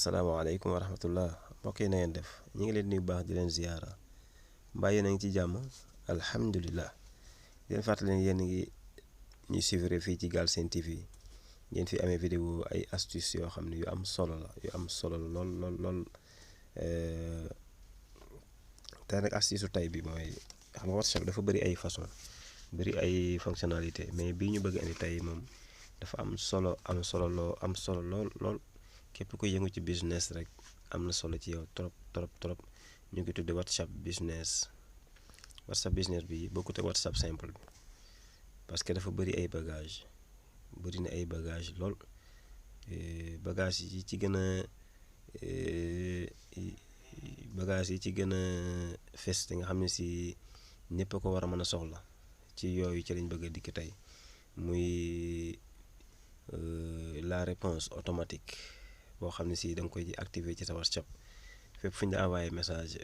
asalaamaaleykum wa rahmatullah mbokk yi na ngeen def ñu ngi leen nuyu baax di leen ziyaara mbaa yéen a ngi ci jàmm alhamdulilah di leen fàttali leen yéen ngi ñuy suivre fii ci Galsen TV ngeen fi amee vidéo ay astuces yoo xam ne yu am solo la yu am solo lool lool lool te nag astuce su tey bi mooy xam nga WhatsApp dafa bëri ay façon bëri ay fonctionnalité mais bii ñu bëgg indi tey moom dafa am solo lool lool képp ku yëngu ci business rek am na solo ci yow trop ñu ngi tudde WhatsApp business bi bokkut ak WhatsApp simple bi parce que dafa bëri ay bagage lool bagage yi ci gën a fes te nga xam ne si ñëpp a ko war a mën a soxla ci yooyu ci lañ bëgg a dikk tey muy la réponse automatique boo xam ne si da nga koy activer ci sa WhatsApp fépp fu ñu la envoyé message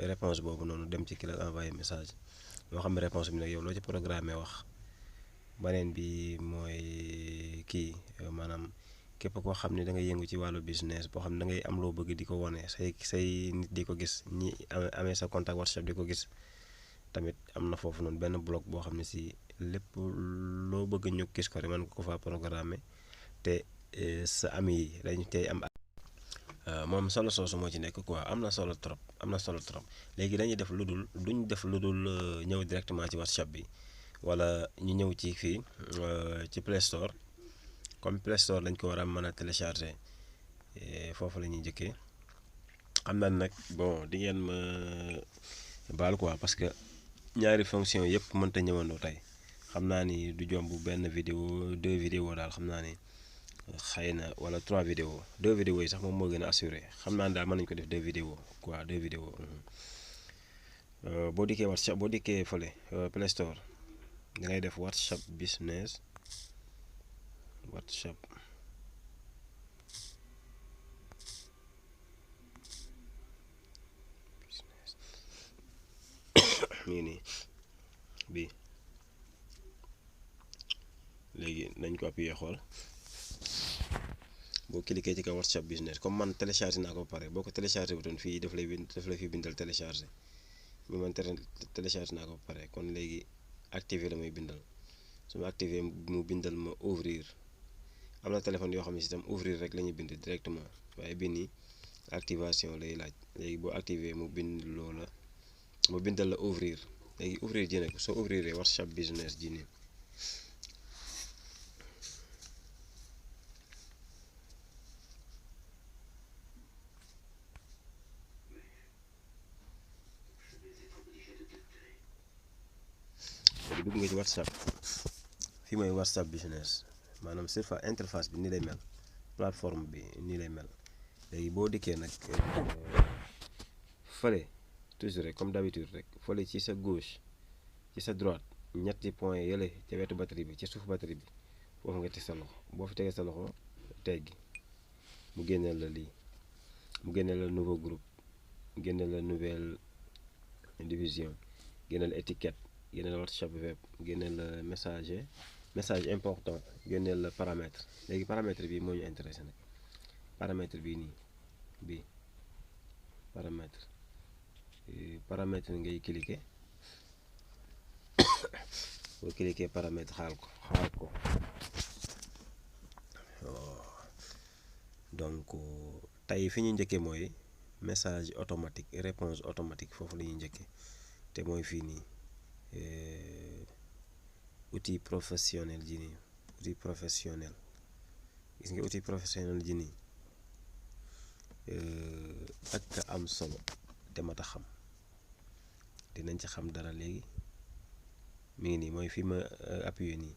réponse boobu noonu dem ci ki la envoyé message moo xam ne réponse bi nag yow loo ci programmé wax beneen bi mooy maanaam képp koo xam ne da ngay yëngu ci wàllu business boo xam ne da ngay am loo bëgg di ko wane say nit di ko gis ñi amee sa contact WhatsApp di ko gis tamit am na foofu noonu benn bloc boo xam ne si lépp loo bëgg ñu gis ko rek mën nga ko faa programmé te sa ami yi dañu tey am moom solo soosu moo ci nekk quoi am na solo trop léegi duñ def lu dul ñëw directement ci WhatsApp bi wala ñu ñëw ci fii ci Play Store comme Play Store dañ ko war a mën a télécharger foofu la ñuy njëkkee xam naa nag bon di ngeen ma baal quoi parce que ñaari fonction yëpp mënta ñëwandoo tey xam naa ni du jomb benn vidéo 2 vidéo daal xam naa ni xëy na wala 3 vidéo 2 vidéo yi sax moom moo gën a assuré xam naa ni daal mën nañu ko def 2 vidéo quoi 2 vidéo boo dikkee WhatsApp boo dikkee fële Play Store da ngay def WhatsApp business mii nii bii léegi nañ ko appuyer xool boo cliquer ci kaw WhatsApp business comme man téléchargé naa ko ba pare boo ko téléchargé wutoon fii daf lay fi bindal téléchargé mais man téléchargé naa ko ba pare kon léegi activer la muy bindal su ma activer mu bindal ma ouvrir am na téléphone yoo xam ne si tam ouvrir rek la ñuy bind directement waaye bii nii activation lay laaj léegi boo activer mu bindal la ouvrir léegi ouvrir ji nag soo ouvriree WhatsApp business ji nii léegi dugg nga ci WhatsApp fii mooy WhatsApp business maanaam interface bi nii lay mel plateforme bi nii lay mel léegi boo dikkee nag fële toujours rek comme d'habitude rek fële ci sa gauche ci sa droite ñetti point yële ca wetu batterie bi ci suuf batterie bi foofu nga teg sa loxo boo fi tegee sa loxo teggi mu génneel la lii mu génneel la nouveau groupe génneel la nouvelle division génneel la étiquette génneel la WhatsApp web génneel la message important génneel la paramètre léegi paramètre bi moo ñu intéressé nag paramètre bii nii bii paramètre ngay cliquer boo cliquer paramètre xaar ko donc tey fi ñu njëkkee mooy message automatique réponse automatique foofu la ñuy njëkkee te mooy fii nii outil professionnel ji nii gis nga outil professionnel ji nii ak am solo te mat a xam dinañ ci xam dara léegi mi ngi nii mooy fi ma appuyé nii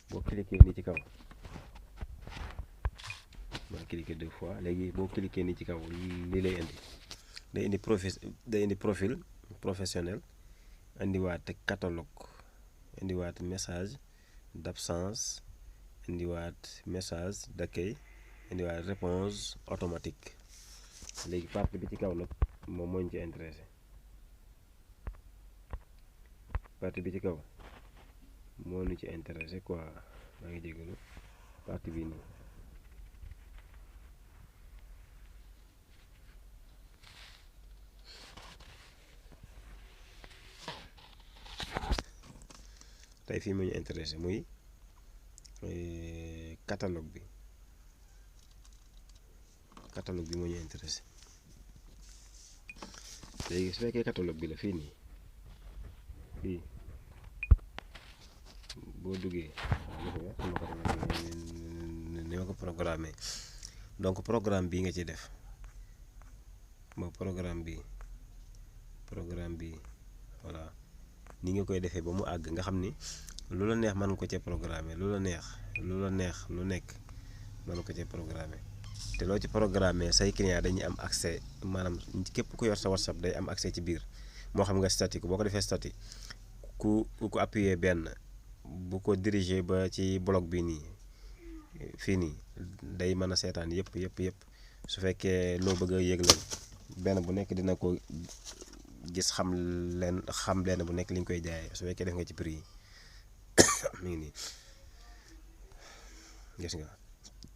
boo cliqué nii ci kaw ma cliqué 2 fois léegi boo cliqué nii ci kaw lii lay indi day indi profil professionnel indiwaat catalogue indiwaat message d'absence indiwaat message d'accueil indiwaat réponse automatique léegi partie bi ci kaw nag moom moo ñu ci intéressé partie bi ci kaw moo ñu ci intéressé quoi maa ngi jégalu partie bi nii tey fii mu ñu intéressé muy catalogue bi moo ñu intéressé. léegi su fekkee catalogue bi la fii nii fii boo duggee ni ma ko programmé donc programme bii nga ci def moo programme bi voilà ni nga koy defee ba mu àgg nga xam ni lu la neex mën ko cee programmer lu la neex lu nekk mën ko cee programmer te loo ci programmer say client dañuy am accès maanaam képp ku yor sa WhatsApp day am accès ci biir moo xam nga statique boo ko defee statique ku appuyer benn bu ko diriger ba ci bloc bi nii fii nii day mën a seetaan yëpp su fekkee loo bëgg a yëg leen benn bu nekk dina ko gis xam leen bu nekk li ñu koy jaayee su fekkee def nga ci prix yi mi ngi nii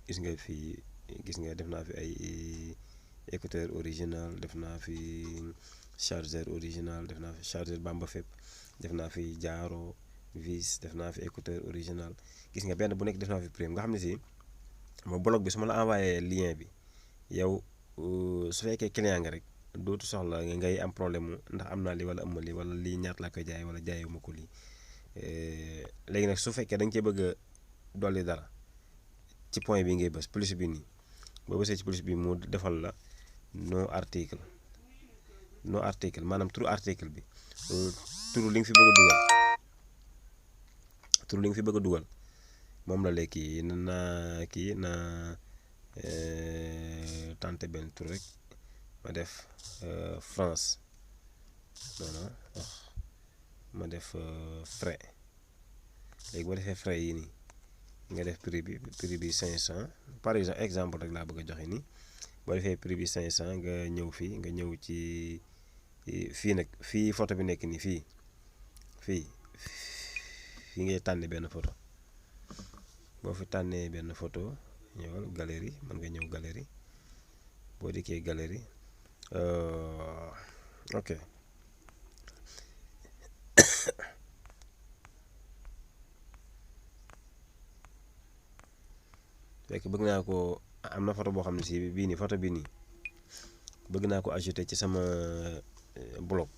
gis nga fii def naa fi ay écouteur original, def naa fi chargeur original, def naa fi chargeur Bamba fépp, def naa fi jaaro vis, def naa fi écouteur original. Gis nga benn bu nekk def naa fi prime nga xam ne si moom blog bi su ma la envoyé lien bi yow su fekkee client nga rek dootu soxla ngay am problème mu ndax am naa lii wala am ma lii wala lii ñaata laa koy jaay wala jaayuma ko lii. Léegi nag su fekkee da nga cee bëgg a dolli dara ci point bi ngay bës plus bi nii boo bësee ci plus bi mu defal la no article maanaam turu article bi turu li nga fi bëgg a dugal moom la léegi na tenter benn tur rek ma def France ma def frais léegi boo defee frais yi nii nga def prix bi 500 par exemple rek laa bëgg a joxe nii boo defee prix bi 500 nga ñëw fii nga ñëw ci fii nag fii photo bi nekk nii fii ngay tànne benn photo boo fi tànnee benn photo ñëwal galerie mën nga ñëw galerie boo dikkee galerie ok fekk bëgg naa ko am na photo boo xam ne si bii nii photo bii nii bëgg naa ko ajouter ci sama blog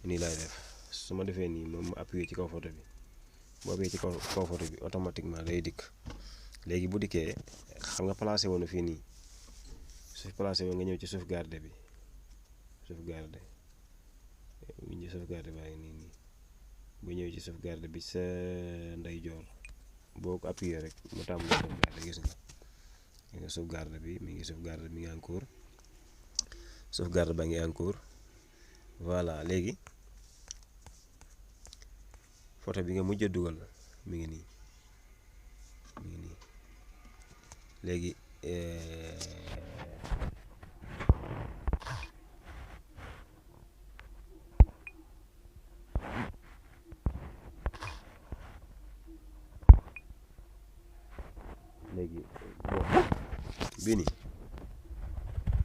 nii laay def su ma defee nii moom ma appuyer ci kaw photo bi boo appuyé ci kaw photo bi automatiquement day dikk léegi bu dikkee xam nga placé woon na fii nii su placé woon nga ñëw ci sauvegarde bi sauvegarde baa ngi nii bu ñëw ci sauvegarde bi sa ndeyjoor boo ko appuyé rek mu tàmbali sauvegarde gis nga sauvegarde bi mi ngi en cours sauvegarde ba ngi en cours voilà léegi photo bi nga mujj a dugal mi ngi nii léegi bii nii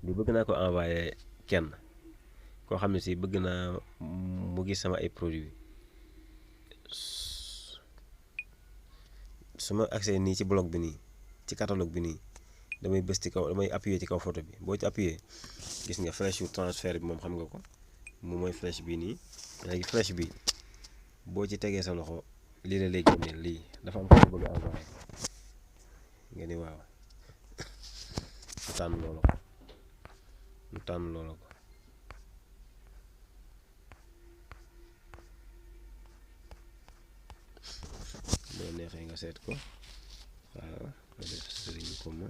li bëgg naa ko envoyé kenn koo xam ne si bëgg naa mu gis sama ay produits su ma accès nii ci blog bi nii ci catalogue bi nii damay bës ci kaw damay appuyer ci kaw photo bi boo ci appuyer gis nga flèche yu transfert bi moom xam nga ko moom mooy flèche bii nii léegi flèche bi boo ci tegee sa loxo lii la léegi ne lii dafa am ko bëgg a envoyé nga ni waaw mu tànn loola ko boo neexee nga seet ko waaw nga def sëriñ comme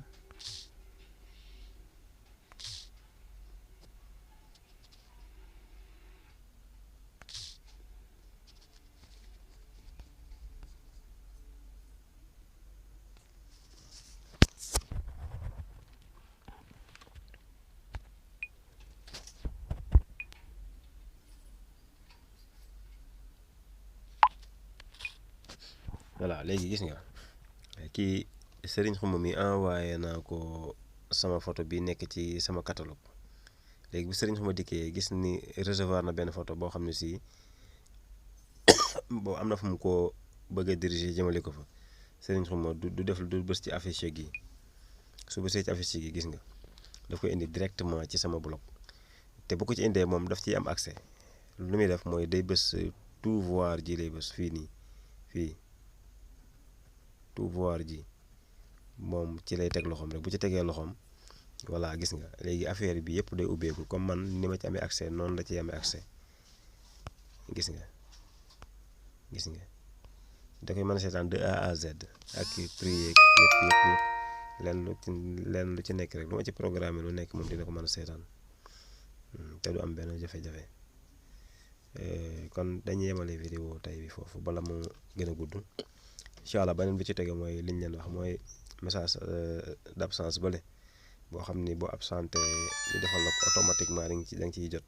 voilà léegi gis nga kii Serigne Xuma mi envoyé naa ko sama photo bi nekk ci sama catalogue léegi bu Serigne Xuma dikkee gis ni recevoir na benn photo boo xam ne si boo am na fu mu ko bëgg a diriger jëmale ko fa Serigne Xuma du def du bës ci affiche gi su bësee ci affiche gi gis nga daf koy indi directement ci sama blog te bu ko ci indee moom daf ciy am accès lu muy def mooy day bës tout voir ji lay bës fii nii fii tout voir ji moom ci lay teg loxoom rek bu ci tegee loxoom voilà gis nga léegi affaire bi yëpp day ubbeeku comme man ni ma ci amee accès noonu la ci amee accès gis nga da koy mën a seetaan de A à Z ak prix yëpp lenn lu ci nekk rek lu ma ci programme lu nekk moom dina ko mën a seetaan te du am benn jafe-jafe kon dañuy yemale vidéo tey bi foofu bala mu gën a gudd incha allah beneen bi ci tege mooy liñ leen wax mooy message d'absence bële boo xam ni boo absenté ñu defal la ko automatiquement da nga ciy jot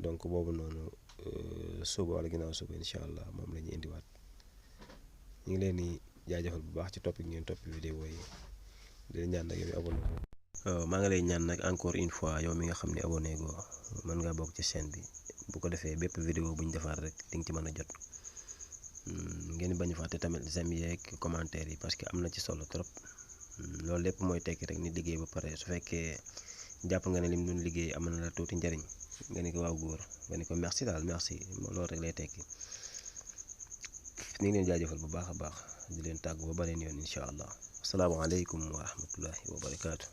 donc boobu noonu suba wala ginnaaw suba incha allah moom la ñuy indiwaat ñu ngi leen di jaajëfal bu baax ci topp ngeen topp vidéo yi di ñaan nag yow abonné maa ngi lay ñaan nag encore une fois yow mi nga xam ne abonné go mën ngaa bokk ci chaîne bi bu ko defee bépp vidéo bu ñu defaat rek di nga ci mën a jot ngeen bañ a fàtte tamit j'aime yeeg commentaire yi parce que am na ci solo trop loolu lépp mooy tekki rek ni liggéey ba pare su fekkee jàpp nga ne lim doon liggéey am na la tuuti njariñ nga ne ko waaw góor nga ne ko merci daal merci loolu rek lay tekki ñu ngi leen jaajëfal bu baax a baax di leen tàggu ba beneen yoon incha allah asalaamaaleykum wa rahmatullahi wa barakaatu.